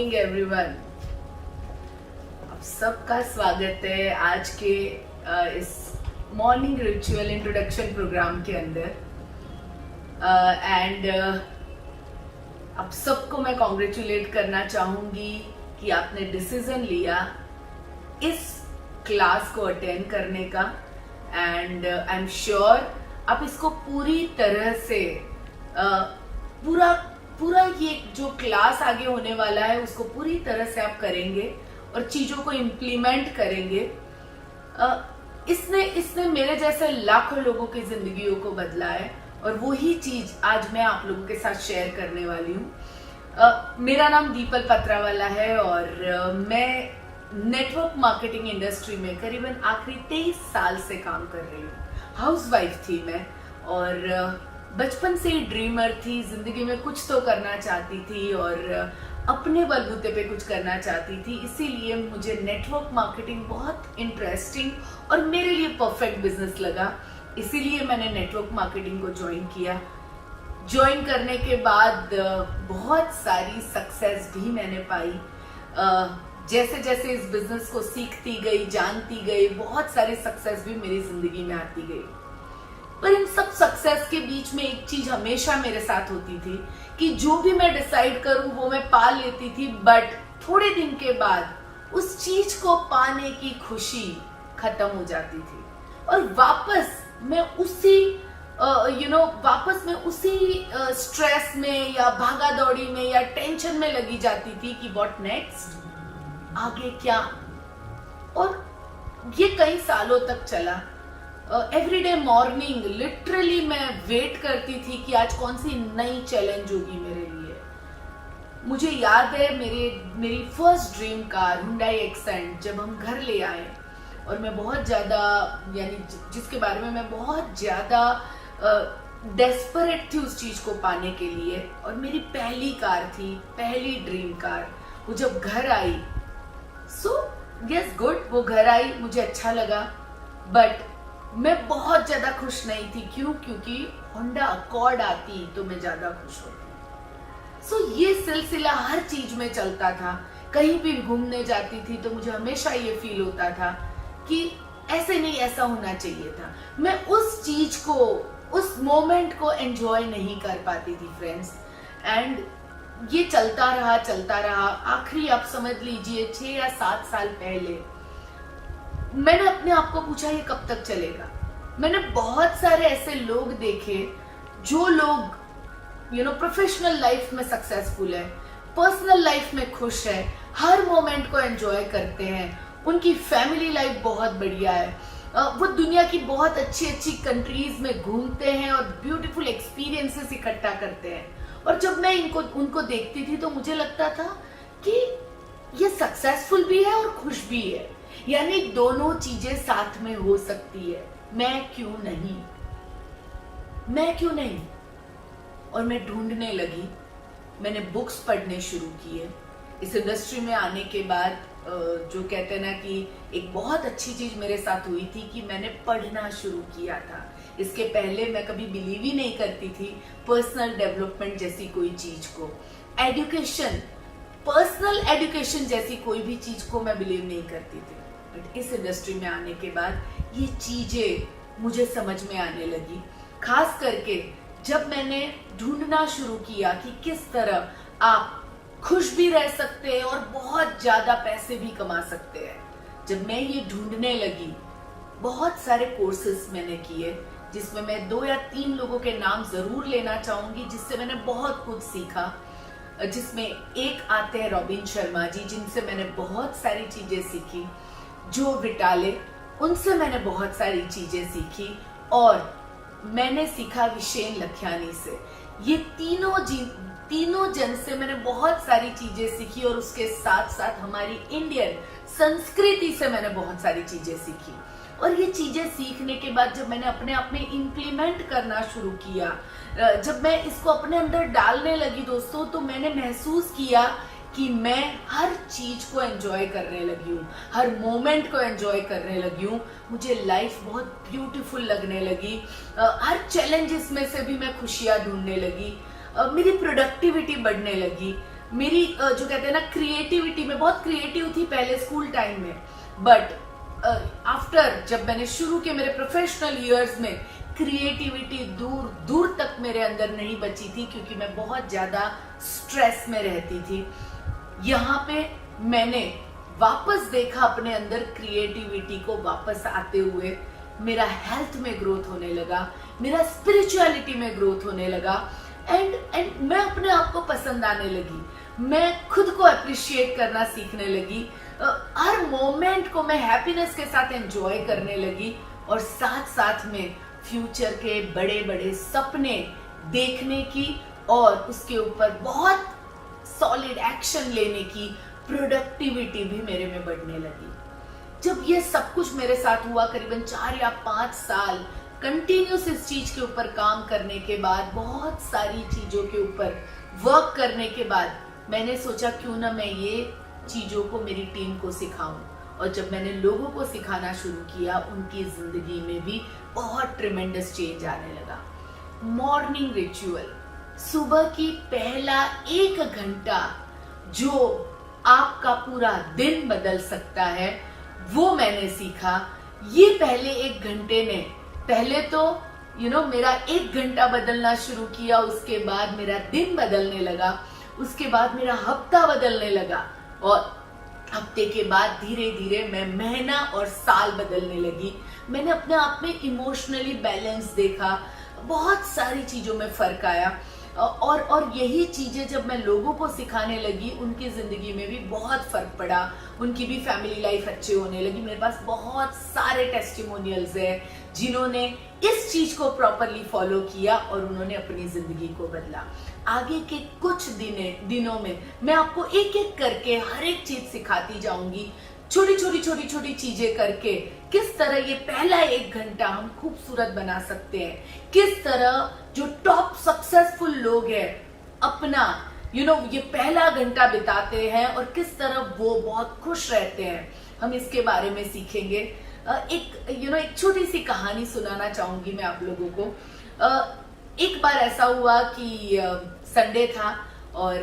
Morning everyone. आप सबका स्वागत है आज के इस मॉर्निंग रिचुअल इंट्रोडक्शन प्रोग्राम के अंदर। एंड आप सबको मैं कॉन्ग्रेचुलेट करना चाहूंगी कि आपने डिसीजन लिया इस क्लास को अटेंड करने का। एंड आई एम श्योर आप इसको पूरी तरह से पूरा ये जो क्लास आगे होने वाला है उसको पूरी तरह से आप करेंगे और चीजों को इम्प्लीमेंट करेंगे। इसने मेरे जैसे लाखों लोगों की जिंदगियों को बदला है और वही चीज आज मैं आप लोगों के साथ शेयर करने वाली हूँ। मेरा नाम दीपल पत्रावाला है और मैं नेटवर्क मार्केटिंग इंडस्ट्री में करीबन आखिरी 23 साल से काम कर रही हूँ। हाउसवाइफ थी मैं और बचपन से ही ड्रीमर थी, जिंदगी में कुछ तो करना चाहती थी और अपने बलबूते पे कुछ करना चाहती थी। इसीलिए मुझे नेटवर्क मार्केटिंग बहुत इंटरेस्टिंग और मेरे लिए परफेक्ट बिजनेस लगा। इसीलिए मैंने नेटवर्क मार्केटिंग को ज्वाइन किया। ज्वाइन करने के बाद बहुत सारी सक्सेस भी मैंने पाई। जैसे जैसे इस बिजनेस को सीखती गई, जानती गई, बहुत सारी सक्सेस भी मेरी जिंदगी में आती गई। पर इन सब सक्सेस के बीच में एक चीज हमेशा मेरे साथ होती थी कि जो भी मैं डिसाइड करूं वो मैं पा लेती थी, बट थोड़े दिन के बाद उस चीज को पाने की खुशी खत्म हो जाती थी और वापस मैं उसी स्ट्रेस में या भागा दौड़ी में या टेंशन में लगी जाती थी कि व्हाट नेक्स्ट, आगे क्या। और ये कई सालों तक चला। एवरीडे मॉर्निंग लिटरली मैं वेट करती थी कि आज कौन सी नई चैलेंज होगी मेरे लिए। मुझे याद है मेरी first dream car Hyundai accent जब हम घर ले आए और मैं बहुत ज्यादा जिसके बारे में मैं बहुत ज्यादा डेस्परेट थी उस चीज को पाने के लिए, और मेरी पहली कार थी, पहली ड्रीम कार। वो जब घर आई गुड, वो घर आई, मुझे अच्छा लगा, बट मैं बहुत ज्यादा खुश नहीं थी। क्योंकि होंडा अकॉर्ड आती तो मैं ज्यादा खुश होती। ये सिलसिला हर चीज में चलता था। कहीं भी घूमने जाती थी तो मुझे हमेशा ये फील होता था कि ऐसे नहीं, ऐसा होना चाहिए था। मैं उस चीज को, उस मोमेंट को एंजॉय नहीं कर पाती थी फ्रेंड्स। एंड ये चलता रहा। आखिरी आप समझ लीजिए 6 या 7 साल पहले मैंने अपने आप को पूछा ये कब तक चलेगा। मैंने बहुत सारे ऐसे लोग देखे जो लोग प्रोफेशनल लाइफ में सक्सेसफुल है, पर्सनल लाइफ में खुश है, हर मोमेंट को एंजॉय करते हैं, उनकी फैमिली लाइफ बहुत बढ़िया है, वो दुनिया की बहुत अच्छी कंट्रीज में घूमते हैं और ब्यूटीफुल एक्सपीरियंसेस इकट्ठा करते हैं। और जब मैं उनको देखती थी तो मुझे लगता था कि ये सक्सेसफुल भी है और खुश भी है, यानी दोनों चीजें साथ में हो सकती है। मैं क्यों नहीं। और मैं ढूंढने लगी, मैंने बुक्स पढ़ने शुरू किए। इस इंडस्ट्री में आने के बाद जो कहते हैं ना कि एक बहुत अच्छी चीज मेरे साथ हुई थी कि मैंने पढ़ना शुरू किया था। इसके पहले मैं कभी बिलीव ही नहीं करती थी पर्सनल डेवलपमेंट जैसी कोई चीज को, एजुकेशन, पर्सनल एजुकेशन जैसी कोई भी चीज को मैं बिलीव नहीं करती थी। बट इस इंडस्ट्री में आने के बाद ये चीजें मुझे समझ में आने लगी। खास करके जब मैंने ढूंढना शुरू किया कि किस तरह आप खुश भी रह सकते हैं और बहुत ज्यादा पैसे भी कमा सकते हैं। जब मैं ये ढूंढने लगी, बहुत सारे कोर्सेस मैंने किए जिसमें मैं 2 या 3 लोगों के नाम जरूर लेना चाहूंगी जिससे मैंने बहुत कुछ सीखा। जिसमें एक आते हैं रॉबिन शर्मा जी, जिनसे मैंने बहुत सारी चीजें सीखी। जो विटाले, उनसे मैंने बहुत सारी चीजें सीखी। और मैंने सीखा विशेन लखियानी से। ये तीनों जन से मैंने बहुत सारी चीजें सीखी और उसके साथ साथ हमारी इंडियन संस्कृति से मैंने बहुत सारी चीजें सीखी। और ये चीजें सीखने के बाद जब मैंने अपने आप में इम्प्लीमेंट करना शुरू किया, जब मैं इसको अपने अंदर डालने लगी दोस्तों, तो मैंने महसूस किया कि मैं हर चीज को एंजॉय करने लगी हूँ, हर मोमेंट को एंजॉय करने लगी हूँ। मुझे लाइफ बहुत ब्यूटीफुल लगने लगी। हर चैलेंजेस में से भी मैं खुशियाँ ढूंढने लगी। मेरी प्रोडक्टिविटी बढ़ने लगी। मेरी जो कहते हैं ना क्रिएटिविटी, में बहुत क्रिएटिव थी पहले स्कूल टाइम में, बट आफ्टर जब मैंने शुरू किया मेरे प्रोफेशनल ईयर्स में, क्रिएटिविटी दूर दूर तक मेरे अंदर नहीं बची थी, क्योंकि मैं बहुत ज्यादा स्ट्रेस में रहती थी। यहाँ पे मैंने वापस देखा अपने अंदर क्रिएटिविटी को वापस आते हुए, मेरा हेल्थ में ग्रोथ होने लगा, मेरा स्पिरिचुअलिटी में ग्रोथ होने लगा, एंड मैं अपने आप को पसंद आने लगी, मैं खुद को अप्रिशिएट करना सीखने लगी, हर मोमेंट को मैं हैप्पीनेस के साथ एंजॉय करने लगी, और साथ साथ में फ्यूचर के बड़े बड़े सपने देखने की और उसके ऊपर बहुत सॉलिड एक्शन लेने की प्रोडक्टिविटी भी मेरे में बढ़ने लगी। जब ये सब कुछ मेरे साथ हुआ, करीबन 4 या 5 साल कंटिन्यूस इस चीज के ऊपर काम करने के बाद, बहुत सारी चीजों के ऊपर वर्क करने के बाद, मैंने सोचा क्यों ना मैं ये चीजों को मेरी टीम को सिखाऊं। और जब मैंने लोगों को सिखाना शुरू किया, उनकी जिंदगी में भी बहुत ट्रिमेंडस चेंज आने लगा। मॉर्निंग रिचुअल, सुबह की पहला 1 घंटा जो आपका पूरा दिन बदल सकता है, वो मैंने सीखा। ये पहले 1 घंटे ने, पहले तो मेरा 1 घंटा बदलना शुरू किया, उसके बाद मेरा दिन बदलने लगा, उसके बाद मेरा हफ्ता बदलने लगा, और हफ्ते के बाद धीरे धीरे मैं महीना और साल बदलने लगी। मैंने अपने आप में इमोशनली बैलेंस देखा, बहुत सारी चीजों में फर्क आया, और यही चीजें जब मैं लोगों को सिखाने लगी, उनकी जिंदगी में भी बहुत फर्क पड़ा, उनकी भी फैमिली लाइफ अच्छे होने लगी। मेरे पास बहुत सारे टेस्टिमोनियल्स है जिन्होंने इस चीज को प्रॉपरली फॉलो किया और उन्होंने अपनी जिंदगी को बदला। आगे के कुछ दिनों में मैं आपको एक एक करके हर एक चीज सिखाती जाऊंगी, छोटी छोटी चीजें करके किस तरह ये पहला 1 घंटा हम खूबसूरत बना सकते हैं, किस तरह जो टॉप सक्सेसफुल लोग हैं अपना ये पहला घंटा बिताते हैं और किस तरह वो बहुत खुश रहते हैं, हम इसके बारे में सीखेंगे। एक छोटी सी कहानी सुनाना चाहूंगी मैं आप लोगों को। एक बार ऐसा हुआ कि संडे था और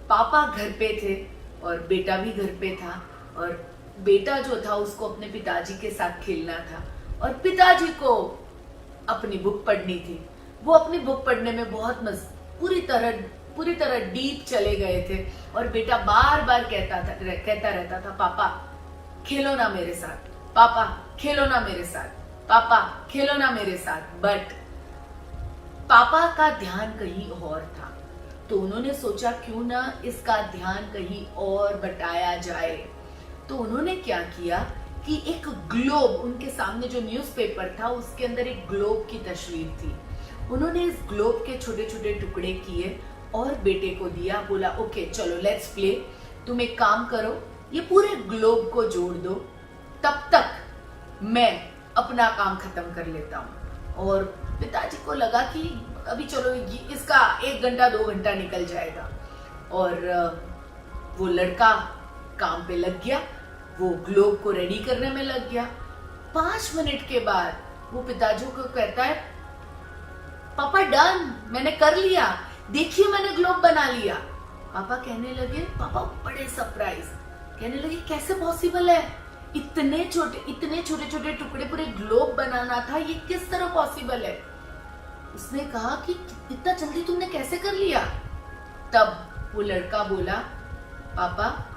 पापा घर पे थे और बेटा भी घर पे था, और बेटा जो था उसको अपने पिताजी के साथ खेलना था, और पिताजी को अपनी बुक पढ़नी थी। वो अपनी बुक पढ़ने में बहुत पूरी तरह डीप चले गए थे, और बेटा बार बार कहता रहता था, पापा खेलो ना मेरे साथ, पापा खेलो ना मेरे साथ, पापा खेलो ना मेरे साथ। बट पापा का ध्यान कहीं और था, तो उन्होंने सोचा क्यों ना इसका ध्यान कहीं और बटाया जाए। तो उन्होंने क्या किया कि एक ग्लोब, उनके सामने जो न्यूज़पेपर था उसके अंदर एक ग्लोब की तस्वीर थी। उन्होंने इस ग्लोब के छोटे छोटे टुकड़े किए और बेटे को दिया, बोला ओके चलो लेट्स प्ले, तुम एक काम करो, ये पूरे ग्लोब को जोड़ दो, तब तक मैं अपना काम खत्म कर लेता हूँ। और पिताजी को लगा कि अभी चलो इसका 1 घंटा 2 घंटा निकल जाएगा, और वो लड़का काम पे लग गया, वो ग्लोब को रेडी करने में लग गया। 5 मिनट के बाद वो पिताजी को कहता है, पापा डन, मैंने कर लिया, देखिए मैंने ग्लोब बना लिया। पापा कहने लगे, पापा बड़े सरप्राइज, कहने लगे कैसे पॉसिबल है, इतने छोटे टुकड़े पूरे ग्लोब बनाना था, ये किस तरह पॉसिबल है। उसने कहा कि इतना जल्दी तुमने कैसे कर लिया। तब वो लड़का बोला, पापा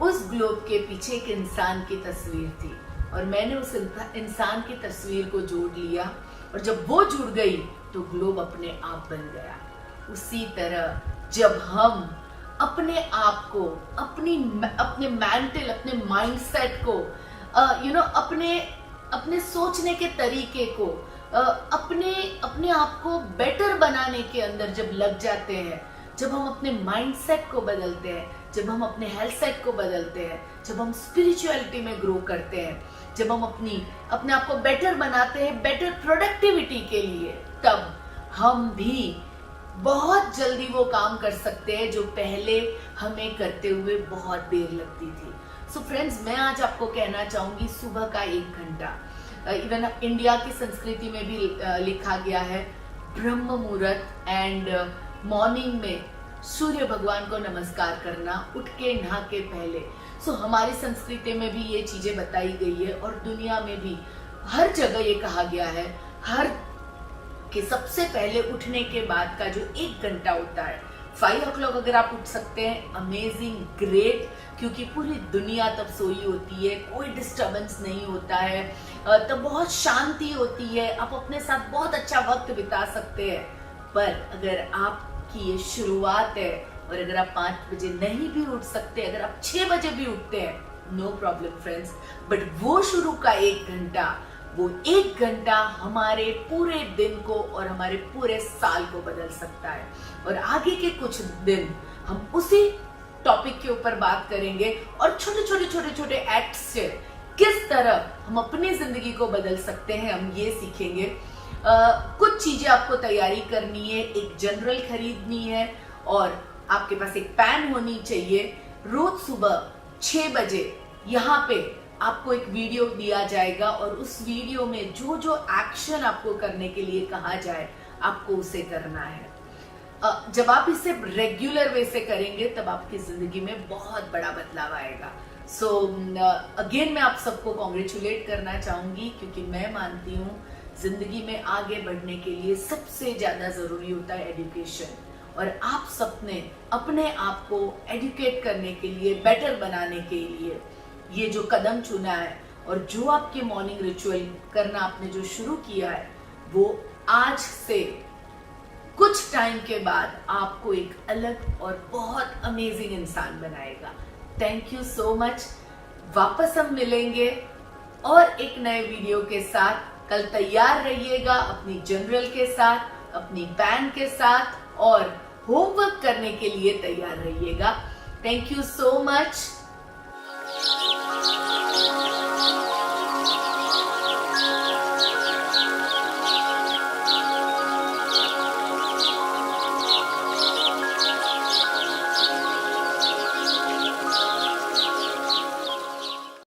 उस ग्लोब के पीछे एक इंसान की तस्वीर थी, और मैंने उस इंसान की तस्वीर को जोड़ लिया, और जब वो जुड़ गई तो ग्लोब अपने आप बन गया। उसी तरह जब हम अपने आप को, अपने मेंटल, अपने माइंडसेट को, अपने सोचने के तरीके को, अपने आप को बेटर बनाने के अंदर जब लग जाते हैं, जब हम अपने माइंडसेट को बदलते हैं, जब हम अपने हेल्थ सेट को बदलते हैं, जब हम स्पिरिचुअलिटी में ग्रो करते हैं, जब हम अपने आप को बेटर बनाते हैं, बेटर प्रोडक्टिविटी के लिए, तब हम भी बहुत जल्दी वो काम कर सकते हैं जो पहले हमें करते हुए बहुत देर लगती थी। सो फ्रेंड्स, मैं आज आपको कहना चाहूंगी, सुबह का 1 घंटा, इवन इंडिया की संस्कृति में भी लिखा गया है, ब्रह्म मुहूर्त एंड मॉर्निंग में सूर्य भगवान को नमस्कार करना उठ के नहा के पहले। सो हमारी संस्कृति में भी ये चीजें बताई गई है और दुनिया में भी हर जगह ये कहा गया है हर कि सबसे पहले उठने के बाद का जो 1 घंटा होता है 5 o'clock अगर आप उठ सकते हैं अमेजिंग ग्रेट, क्योंकि पूरी दुनिया तब सोई होती है, कोई डिस्टरबेंस नहीं होता है, तब बहुत शांति होती है, आप अपने साथ बहुत अच्छा वक्त बिता सकते हैं। पर अगर आपकी ये शुरुआत है और अगर आप 5 बजे नहीं भी उठ सकते, अगर आप 6 बजे भी उठते हैं, नो प्रॉब्लम फ्रेंड्स, बट वो शुरू का 1 घंटा, वो 1 घंटा हमारे पूरे दिन को और हमारे पूरे साल को बदल सकता है। और आगे के कुछ दिन हम उसी टॉपिक के ऊपर बात करेंगे और छोटे छोटे एक्ट्स से किस तरह हम अपनी जिंदगी को बदल सकते हैं, हम ये सीखेंगे। कुछ चीजें आपको तैयारी करनी है, एक जनरल खरीदनी है और आपके पास एक पैन होनी चाहिए। रोज सुबह 6 बजे यहाँ पे आपको एक वीडियो दिया जाएगा और उस वीडियो में जो जो एक्शन आपको करने के लिए कहा जाए आपको उसे करना है। जब आप इसे रेगुलर वे से करेंगे तब आपकी जिंदगी में बहुत बड़ा बदलाव आएगा। सो अगेन मैं आप सबको कॉन्ग्रेचुलेट करना चाहूंगी, क्योंकि मैं मानती हूँ जिंदगी में आगे बढ़ने के लिए सबसे ज्यादा जरूरी होता है एजुकेशन, और आप सबने अपने आप को एजुकेट करने के लिए, बेटर बनाने के लिए ये जो कदम चुना है और जो आपके मॉर्निंग रिचुअल करना आपने जो शुरू किया है, वो आज से कुछ टाइम के बाद आपको एक अलग और बहुत अमेजिंग इंसान बनाएगा। Thank you so much. वापस हम मिलेंगे और एक नए वीडियो के साथ। कल तैयार रहिएगा अपनी जनरल के साथ, अपनी पैन के साथ, और होमवर्क करने के लिए तैयार रहिएगा। Thank you so much.